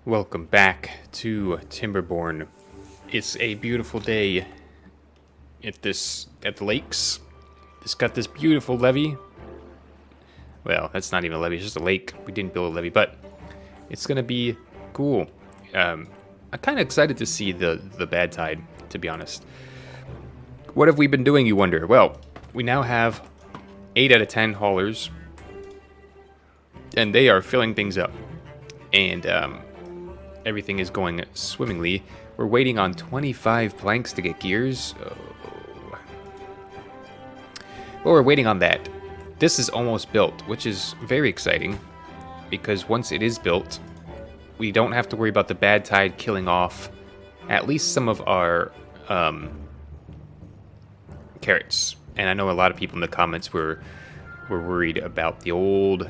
Welcome back to Timberborn. It's a beautiful day at the lakes. It's got this beautiful levee. Well, that's not even a levee; it's just a lake. We didn't build a levee, but it's gonna be cool. I'm kind of excited to see the bad tide. To be honest, what have we been doing? You wonder. Well, we now have 8 out of 10 haulers, and they are filling things up. And everything is going swimmingly. We're waiting on 25 planks to get gears. But we're waiting on that. This is almost built, which is very exciting, because once it is built, we don't have to worry about the bad tide killing off at least some of our carrots. And I know a lot of people in the comments were worried about the old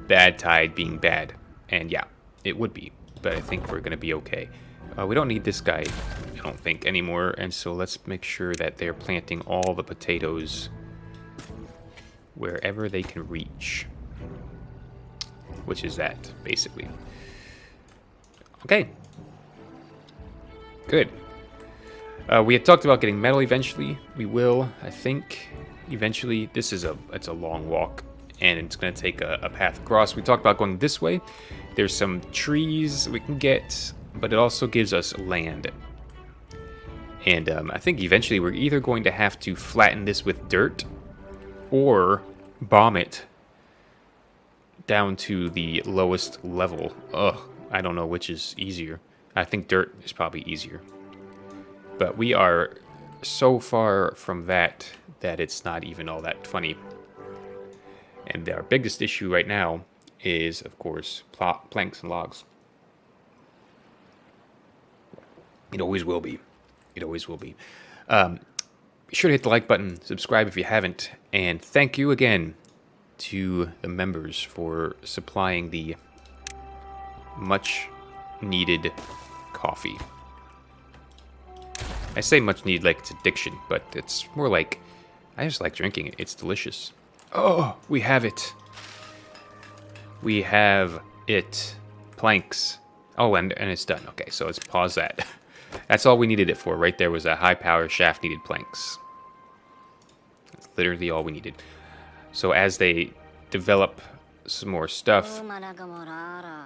bad tide being bad. And yeah, it would be. But I think we're going to be okay. We don't need this guy, I don't think, anymore. And so let's make sure that they're planting all the potatoes wherever they can reach. Which is that, basically. Okay. Good. We had talked about getting metal eventually. We will, I think, eventually. It's a long walk, and it's going to take a path across. We talked about going this way. There's some trees we can get, but it also gives us land. And I think eventually we're either going to have to flatten this with dirt or bomb it down to the lowest level. Ugh, I don't know which is easier. I think dirt is probably easier. But we are so far from that it's not even all that funny. And our biggest issue right now is, of course, planks and logs. It always will be. It always will be. Be sure to hit the like button, subscribe if you haven't, and thank you again to the members for supplying the much needed coffee. I say much needed like it's addiction, but it's more like I just like drinking it. It's delicious. Oh, we have it. We have it. Planks. Oh, and it's done. Okay, so let's pause that. That's all we needed it for. Right there was a high power shaft needed planks. That's literally all we needed. So as they develop some more stuff.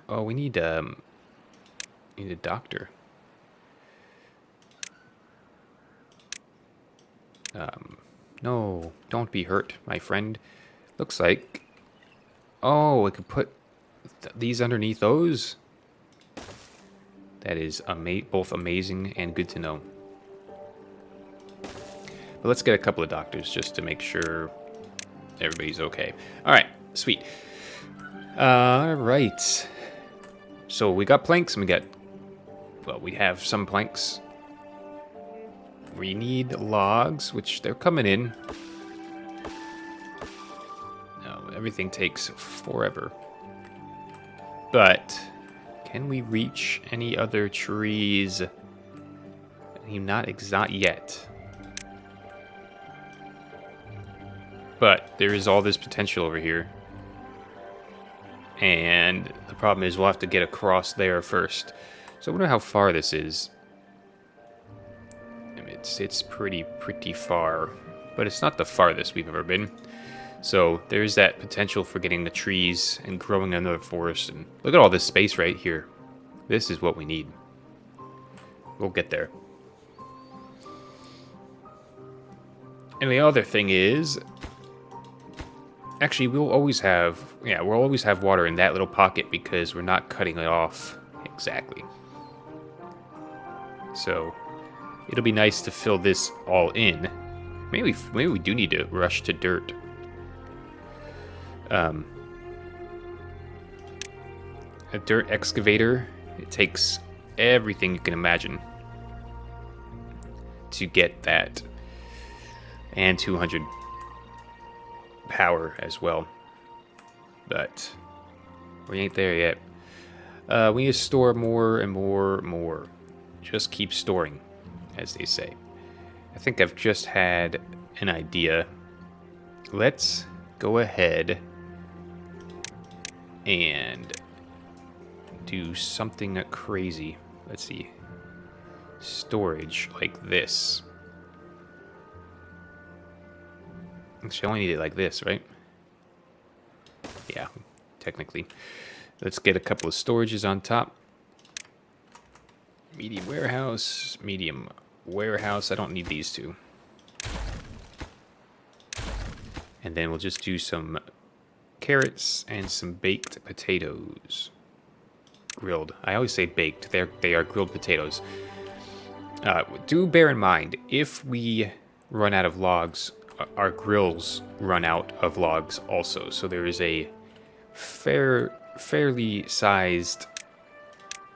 Oh, we need a doctor. No, don't be hurt, my friend. Looks like... Oh, we could put these underneath those? That is both amazing and good to know. But let's get a couple of doctors just to make sure everybody's okay. Alright, sweet. Alright. So we got planks and we got... Well, we have some planks. We need logs, which they're coming in. No, everything takes forever. But can we reach any other trees? Not yet. But there is all this potential over here. And the problem is we'll have to get across there first. So I wonder how far this is. It's pretty far, but it's not the farthest we've ever been. So there's that potential for getting the trees and growing another forest. And look at all this space right here. This is what we need. We'll get there. And the other thing is, actually, we'll always have water in that little pocket because we're not cutting it off exactly. So it'll be nice to fill this all in. Maybe we do need to rush to dirt. A dirt excavator. It takes everything you can imagine to get that, and 200 power as well. But we ain't there yet. We need to store more and more. Just keep storing, as they say. I think I've just had an idea. Let's go ahead and do something crazy. Let's see. Storage like this. Actually, I only need it like this, right? Yeah, technically. Let's get a couple of storages on top. Medium warehouse, medium warehouse. I don't need these two. And then we'll just do some carrots and some baked potatoes. Grilled. I always say baked. They are grilled potatoes. Do bear in mind, if we run out of logs, our grills run out of logs also. So there is a fairly sized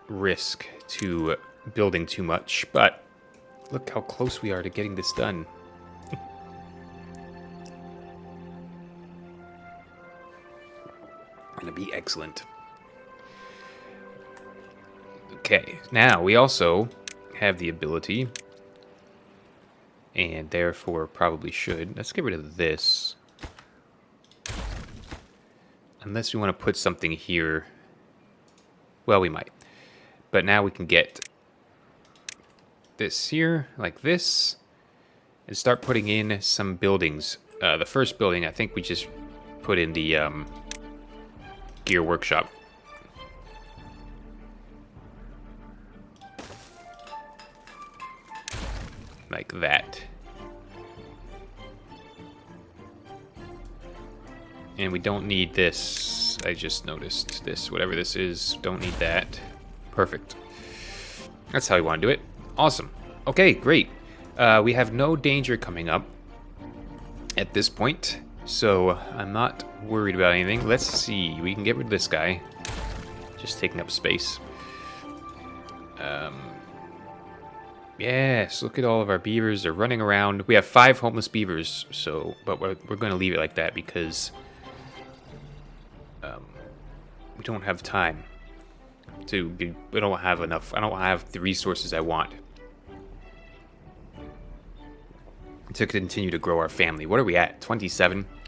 risk to building too much. But look how close we are to getting this done. Gonna be excellent. Okay, now we also have the ability, and therefore probably should. Let's get rid of this. Unless we want to put something here. Well, we might. But now we can get this here, like this, and start putting in some buildings. The first building, I think we just put in the gear workshop. Like that. And we don't need this. I just noticed this. Whatever this is, don't need that. Perfect. That's how we want to do it. Awesome. Okay, great. We have no danger coming up at this point, so I'm not worried about anything. Let's see. We can get rid of this guy. Just taking up space. Yes, look at all of our beavers. They're running around. We have 5 homeless beavers, so but we're going to leave it like that because we don't have time to be. We don't have enough. I don't have the resources I want to continue to grow our family. What are we at? 27. I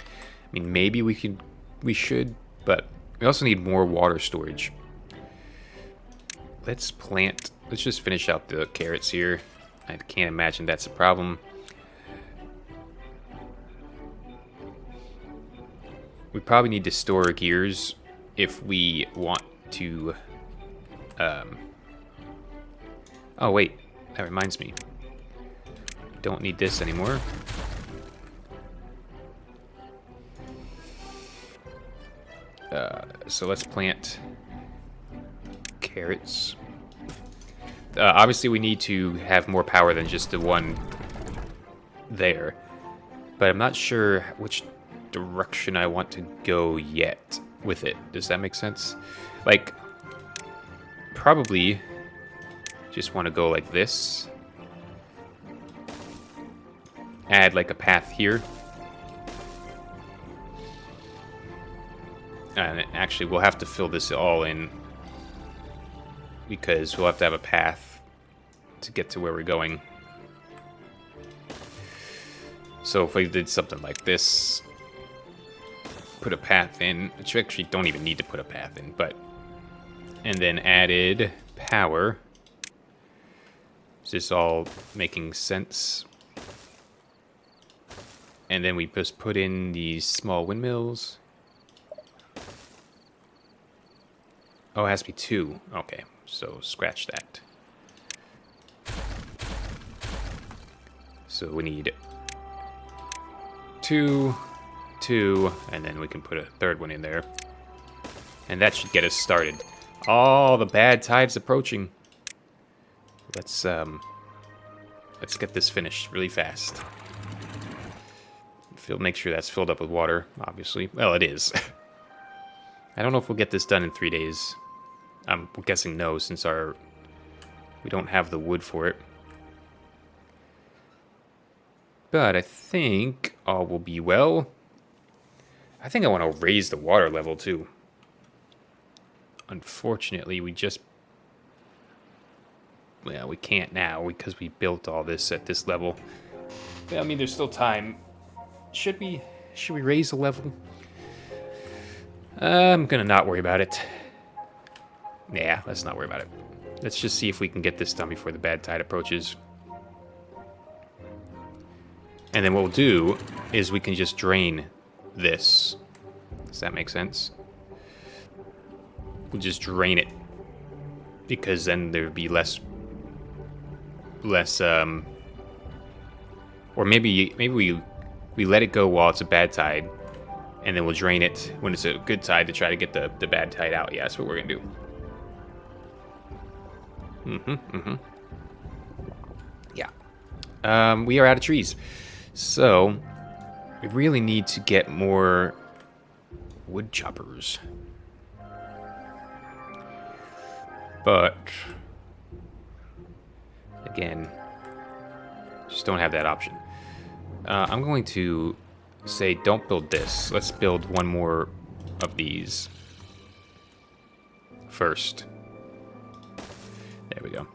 mean, maybe we should, but we also need more water storage. Let's plant. Let's just finish out the carrots here. I can't imagine that's a problem. We probably need to store gears if we want to... Oh, wait. That reminds me. Don't need this anymore. So let's plant carrots. Obviously, we need to have more power than just the one there. But I'm not sure which direction I want to go yet with it. Does that make sense? Like, probably just want to go like this. Add like a path here. And actually, we'll have to fill this all in because we'll have to have a path to get to where we're going. So if we did something like this, put a path in, which we actually don't even need to put a path in, but, and then added power. Is this all making sense? And then we just put in these small windmills. Oh, it has to be 2. Okay, so scratch that. So we need 2, 2, and then we can put a third one in there. And that should get us started. Oh, the bad tide's approaching. Let's get this finished really fast. Make sure that's filled up with water, obviously. Well, it is. I don't know if we'll get this done in 3 days. I'm guessing no, since we don't have the wood for it. But I think all will be well. I think I want to raise the water level too. Unfortunately, we can't now because we built all this at this level. Yeah, I mean, there's still time. Should we raise the level? I'm gonna not worry about it. Nah, let's not worry about it. Let's just see if we can get this done before the bad tide approaches. And then what we'll do is we can just drain this. Does that make sense? We'll just drain it. Because then there would be less, or maybe we let it go while it's a bad tide, and then we'll drain it when it's a good tide to try to get the bad tide out. Yeah, that's what we're gonna do. Yeah. We are out of trees, so we really need to get more wood choppers. But again, just don't have that option. I'm going to say don't build this. Let's build one more of these first. There we go.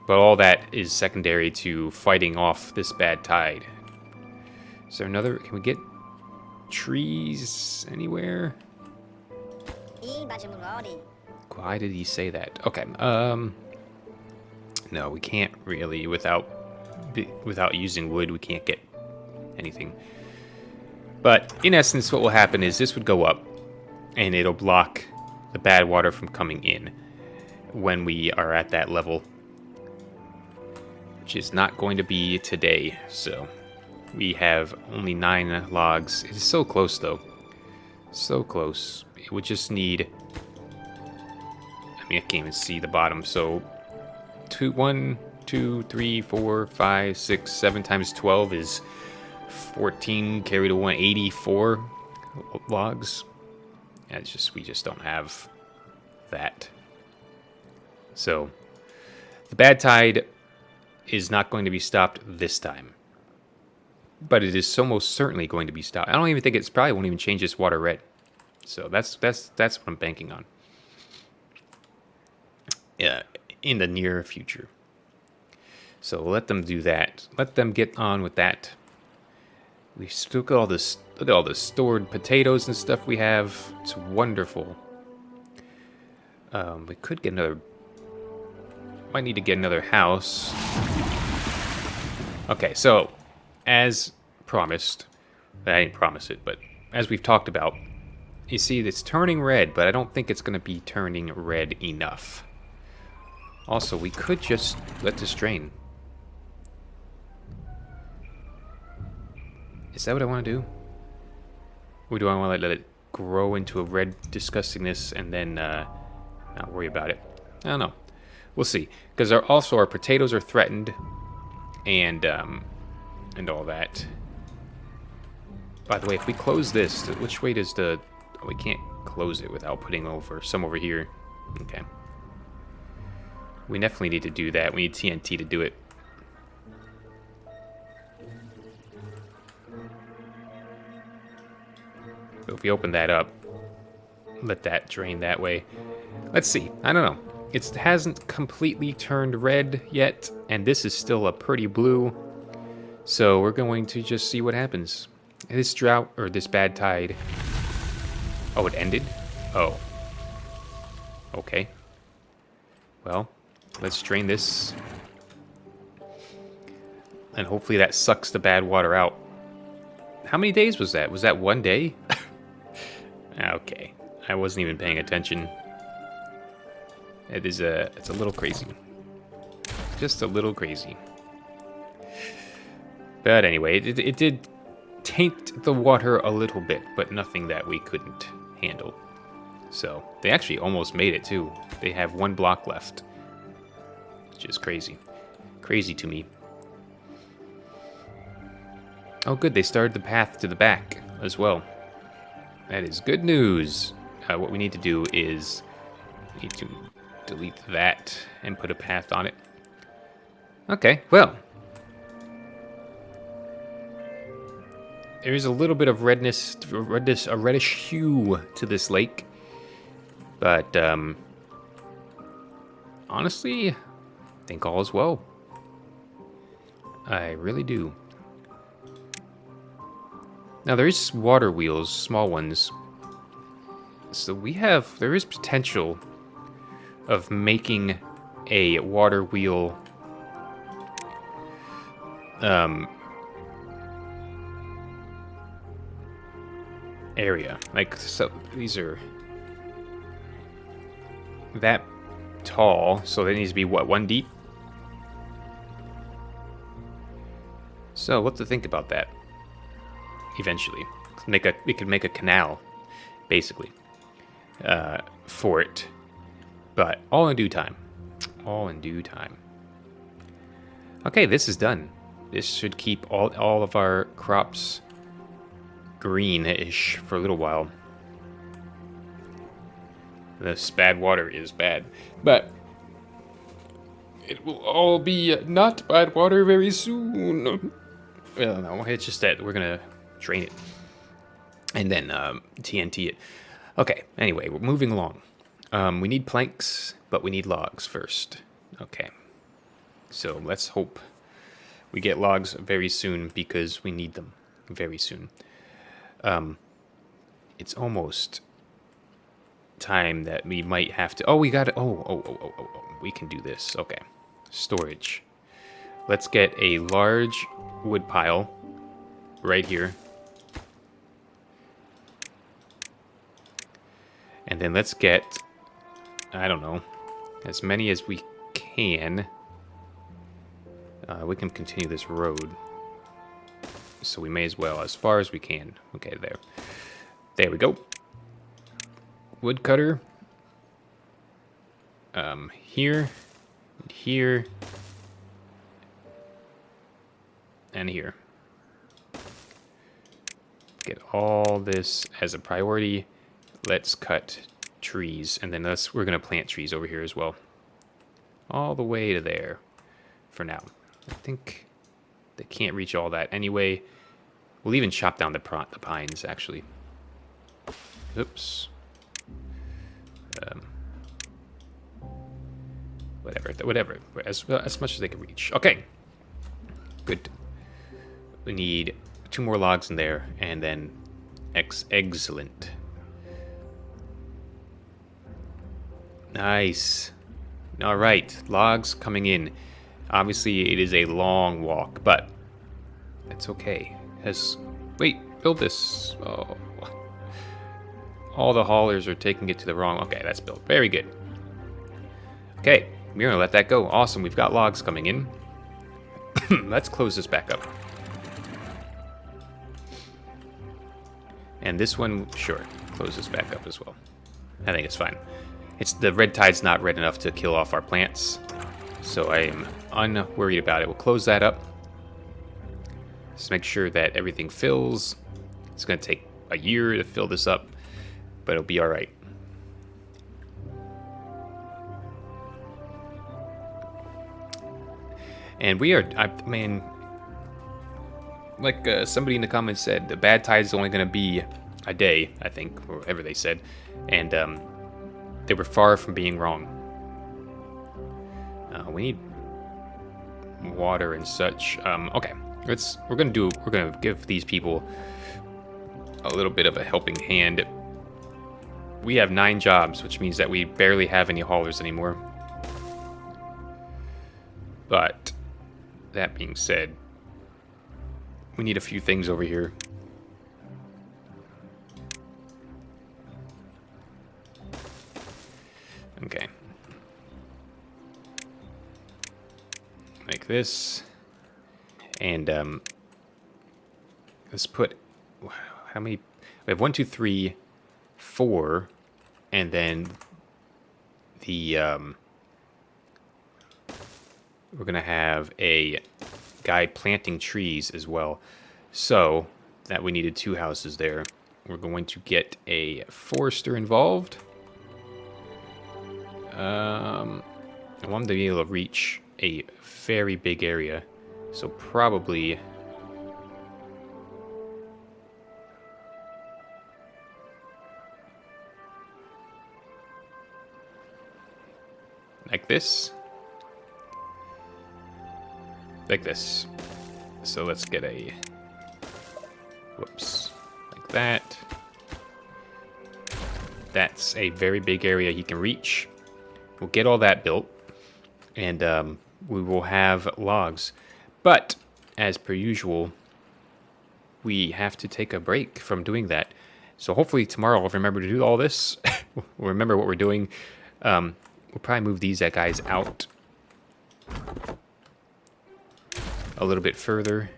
But all that is secondary to fighting off this bad tide. Is there another? Can we get trees anywhere? Why did he say that? Okay. No, we can't really without using wood. We can't get anything. But in essence, what will happen is this would go up, and it'll block the bad water from coming in when we are at that level, which is not going to be today. So we have only 9 logs. It's so close, though. So close. It would just need. I mean, I can't even see the bottom. So 1, 2, 3, 4, 5, 6, 7 times 12 is 14 carried to 184 logs. And it's just we just don't have that. So the bad tide is not going to be stopped this time, but it is so most certainly going to be stopped. I don't even think it's probably won't even change this water red. So that's what I'm banking on. Yeah, in the near future. So we'll let them do that. Let them get on with that. We still got all this. Look at all the stored potatoes and stuff we have. It's wonderful. We could get another. Might need to get another house. Okay, so as promised, I didn't promise it, but as we've talked about, you see it's turning red, but I don't think it's going to be turning red enough. Also, we could just let this drain. Is that what I want to do? Or do I want to let it grow into a red disgustingness and then not worry about it? I don't know. We'll see. Because also our potatoes are threatened, and all that. By the way, if we close this, which way does the? Oh, we can't close it without putting some over here. Okay. We definitely need to do that. We need TNT to do it. So if we open that up, let that drain that way. Let's see. I don't know. It hasn't completely turned red yet, and this is still a pretty blue. So we're going to just see what happens. This drought, or this bad tide. Oh, it ended? Oh. Okay. Well, let's drain this. And hopefully that sucks the bad water out. How many days was that? Was that 1 day? Okay. I wasn't even paying attention. It's a little crazy. Just a little crazy. But anyway, it did taint the water a little bit, but nothing that we couldn't handle. So, they actually almost made it too. They have 1 block left. Which is crazy. Crazy to me. Oh good, they started the path to the back as well. That is good news. What we need to do is delete that and put a path on it. Okay, well. There is a little bit of a reddish hue to this lake. But, honestly, I think all is well. I really do. Now, there is water wheels, small ones. So there is potential of making a water wheel area. Like, so these are that tall, so there needs to be, what, 1 deep? So, what to think about that? Eventually. We could make a canal, basically, for it. But all in due time. All in due time. Okay, this is done. This should keep all of our crops greenish for a little while. This bad water is bad, but it will all be not bad water very soon. Well, no, it's just that we're gonna drain it and then TNT it. Okay, anyway, we're moving along. We need planks, but we need logs first. Okay, so let's hope we get logs very soon because we need them very soon. It's almost time that we might have to. Oh, we got it. Oh. We can do this. Okay, storage. Let's get a large wood pile right here. And then let's get, I don't know, as many as we can. We can continue this road. So we may as well, as far as we can. Okay, there. There we go. Woodcutter. Here. Here. And here. Get all this as a priority. Let's cut trees, and then we're going to plant trees over here as well. All the way to there for now. I think they can't reach all that anyway. We'll even chop down the pines, actually. Oops. Whatever. As much as they can reach. Okay. Good. We need 2 more logs in there, and then excellent. Nice. All right, logs coming in. Obviously, it is a long walk, but it's okay. Wait, build this. Oh. All the haulers are taking it to the wrong. Okay, that's built. Very good. Okay, we're gonna let that go. Awesome, we've got logs coming in. Let's close this back up. And this one, sure, close this back up as well. I think it's fine. The red tide's not red enough to kill off our plants, so I am unworried about it. We'll close that up. Just make sure that everything fills. It's going to take a year to fill this up, but it'll be all right. And we are, like somebody in the comments said, the bad tide is only going to be a day, I think, or whatever they said, and they were far from being wrong. We need water and such. Okay, we're gonna give these people a little bit of a helping hand. We have 9 jobs, which means that we barely have any haulers anymore. But that being said, we need a few things over here. Okay. Like this. And let's put, how many? We have 1, 2, 3, 4, and then the we're gonna have a guy planting trees as well. So that we needed 2 houses there. We're going to get a forester involved. I want them to be able to reach a very big area, so probably like this. Like this. So let's get a, whoops, like that. That's a very big area he can reach. We'll get all that built, and we will have logs. But, as per usual, we have to take a break from doing that. So hopefully tomorrow I'll remember to do all this. We'll remember what we're doing. We'll probably move these guys out a little bit further.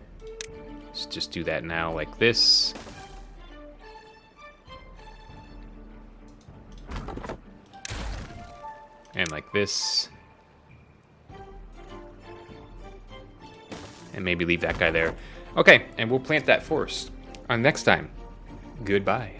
Let's just do that now like this. And like this. And maybe leave that guy there. Okay, and we'll plant that forest. Next time, goodbye.